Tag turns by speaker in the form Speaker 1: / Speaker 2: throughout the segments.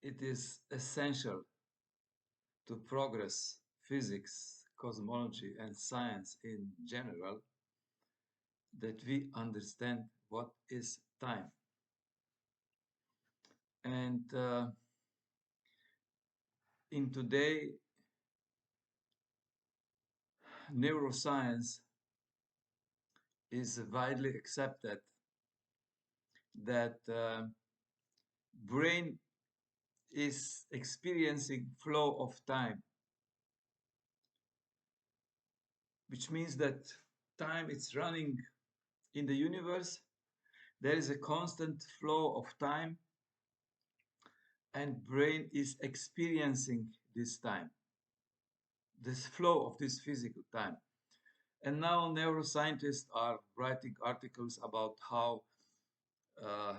Speaker 1: it is essential to progress physics, cosmology, and science in general that we understand what is time. And in today neuroscience is widely accepted that brain is experiencing flow of time, which means that time is running in the universe. There is a constant flow of time, and brain is experiencing this time, this flow of this physical time. And now neuroscientists are writing articles about how uh,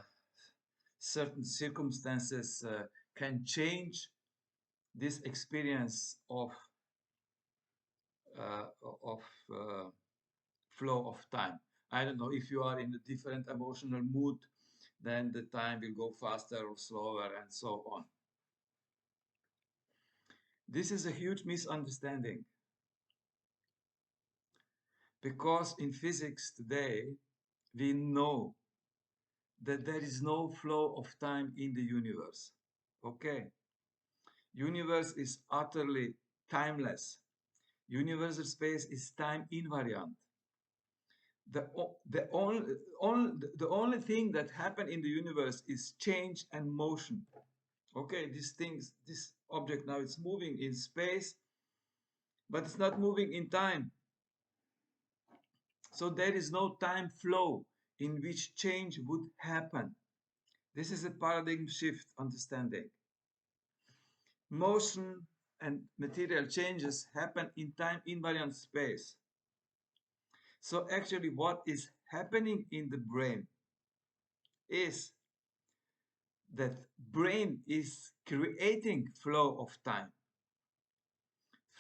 Speaker 1: certain circumstances can change this experience uh, of uh, flow of time. I don't know, if you are in a different emotional mood, then the time will go faster or slower and so on. This is a huge misunderstanding because in physics today, we know that there is no flow of time in the universe. Okay? Universe is utterly timeless. Universal space is time invariant. The only thing that happen in the universe is change and motion. Okay, this object now it's moving in space, but it's not moving in time. So there is no time flow in which change would happen. This is a paradigm shift understanding. Motion and material changes happen in time invariant space. So actually what is happening in the brain is that brain is creating flow of time.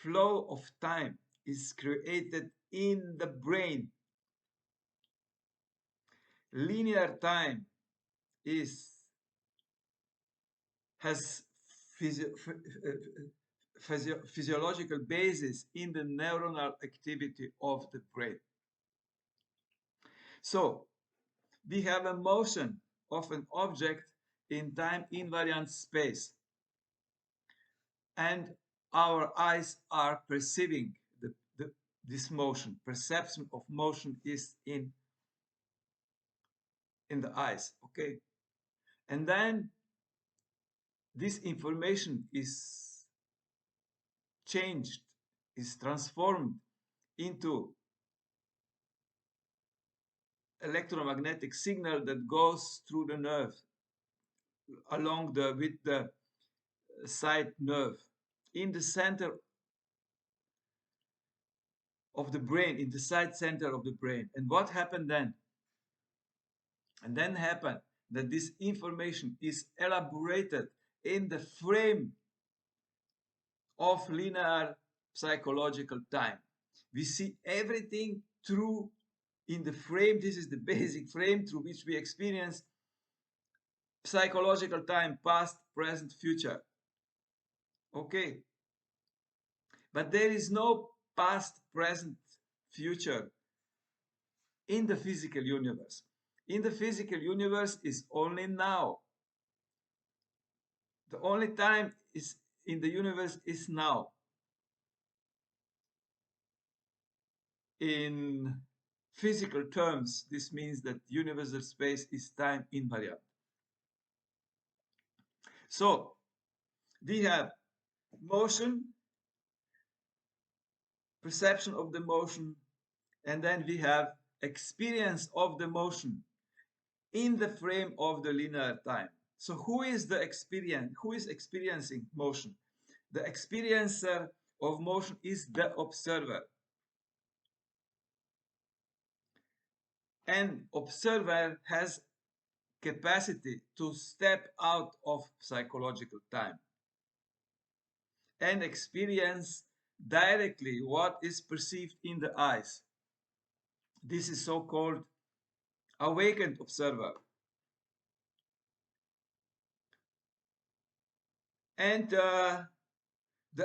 Speaker 1: Flow of time is created in the brain. Linear time has physiological basis in the neuronal activity of the brain. So we have a motion of an object in time invariant space, and our eyes are perceiving this motion. Perception of motion is in the eyes, okay? And then this information is changed, is transformed into electromagnetic signal that goes through the nerve along with the side nerve in the center of the brain, in the side center of the brain. And what happened then? And then happened that this information is elaborated in the frame of linear psychological time. We see everything through in the frame. This is the basic frame through which we experience psychological time, past, present, future. Okay. But there is no past, present, future in the physical universe. In the physical universe is only now. The only time is in the universe is now. In physical terms, this means that universal space is time invariant. So we have motion, perception of the motion, and then we have experience of the motion in the frame of the linear time. So who is experiencing motion? The experiencer of motion is the observer. And observer has capacity to step out of psychological time and experience directly what is perceived in the eyes. This is so-called awakened observer. And the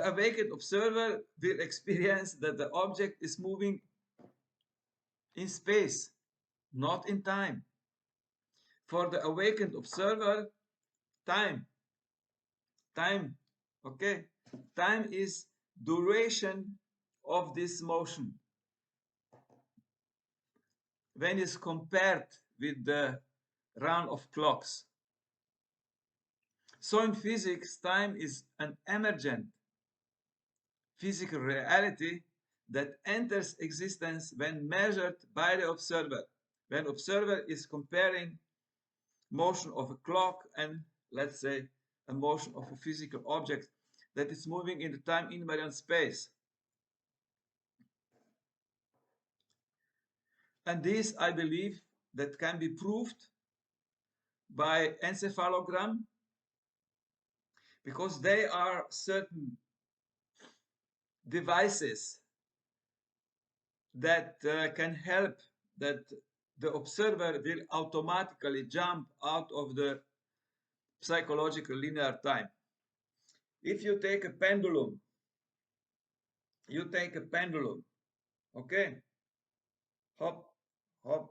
Speaker 1: awakened observer will experience that the object is moving in space, not in time. For the awakened observer, time, time, okay? Time is duration of this motion when it's compared with the run of clocks. So in physics, time is an emergent physical reality that enters existence when measured by the observer. When observer is comparing motion of a clock and, let's say, a motion of a physical object that is moving in the time invariant space. And this, I believe, that can be proved by encephalogram, because they are certain devices that can help that the observer will automatically jump out of the psychological linear time. If you take a pendulum, okay, hop, hop,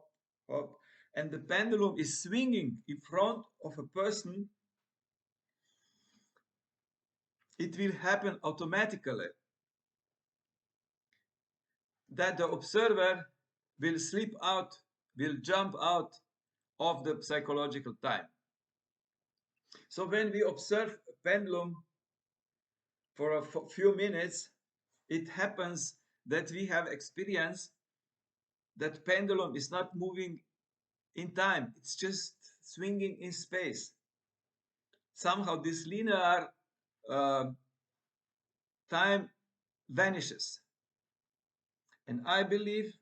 Speaker 1: hop, and the pendulum is swinging in front of a person, it will happen automatically that the observer will slip out, will jump out of the psychological time. So when we observe a pendulum for a few minutes, it happens that we have experienced that pendulum is not moving in time, it's just swinging in space. Somehow this linear time vanishes. And I believe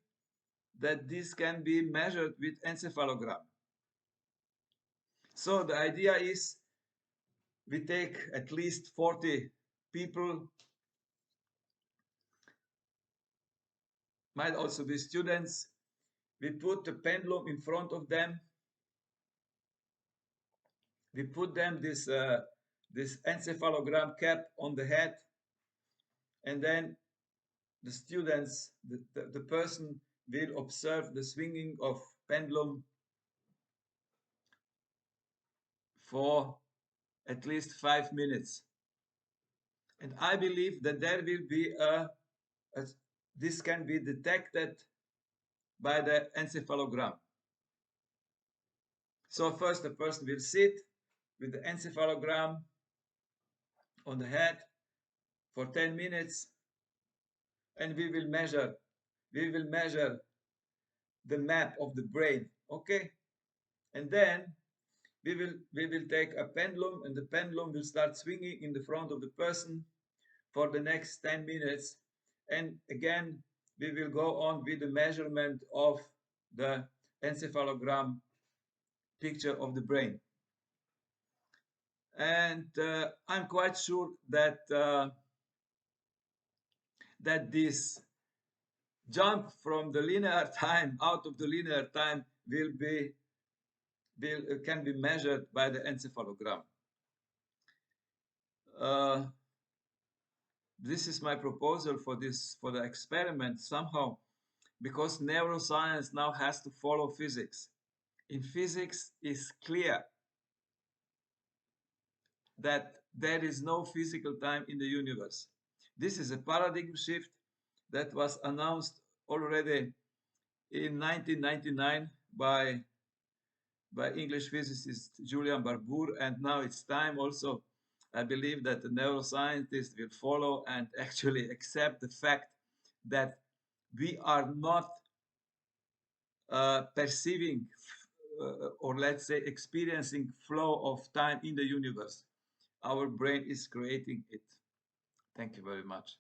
Speaker 1: that this can be measured with encephalogram. So the idea is we take at least 40 people, might also be students. We put the pendulum in front of them. We put them this encephalogram cap on the head, and then the students, the person will observe the swinging of pendulum for at least 5 minutes. And I believe that there will be this can be detected by the encephalogram. So first the person will sit with the encephalogram on the head for 10 minutes, and we will measure the map of the brain, okay? And then we will take a pendulum, and the pendulum will start swinging in the front of the person for the next 10 minutes. And again, we will go on with the measurement of the encephalogram picture of the brain. And I'm quite sure that that this jump from the linear time out of the linear time can be measured by the encephalogram. This is my proposal for the experiment somehow, because neuroscience now has to follow physics. In physics, it's clear that there is no physical time in the universe. This is a paradigm shift that was announced already in 1999 by English physicist Julian Barbour, and now it's time also, I believe, that the neuroscientists will follow and actually accept the fact that we are not perceiving or let's say experiencing flow of time in the universe. Our brain is creating it. Thank you very much.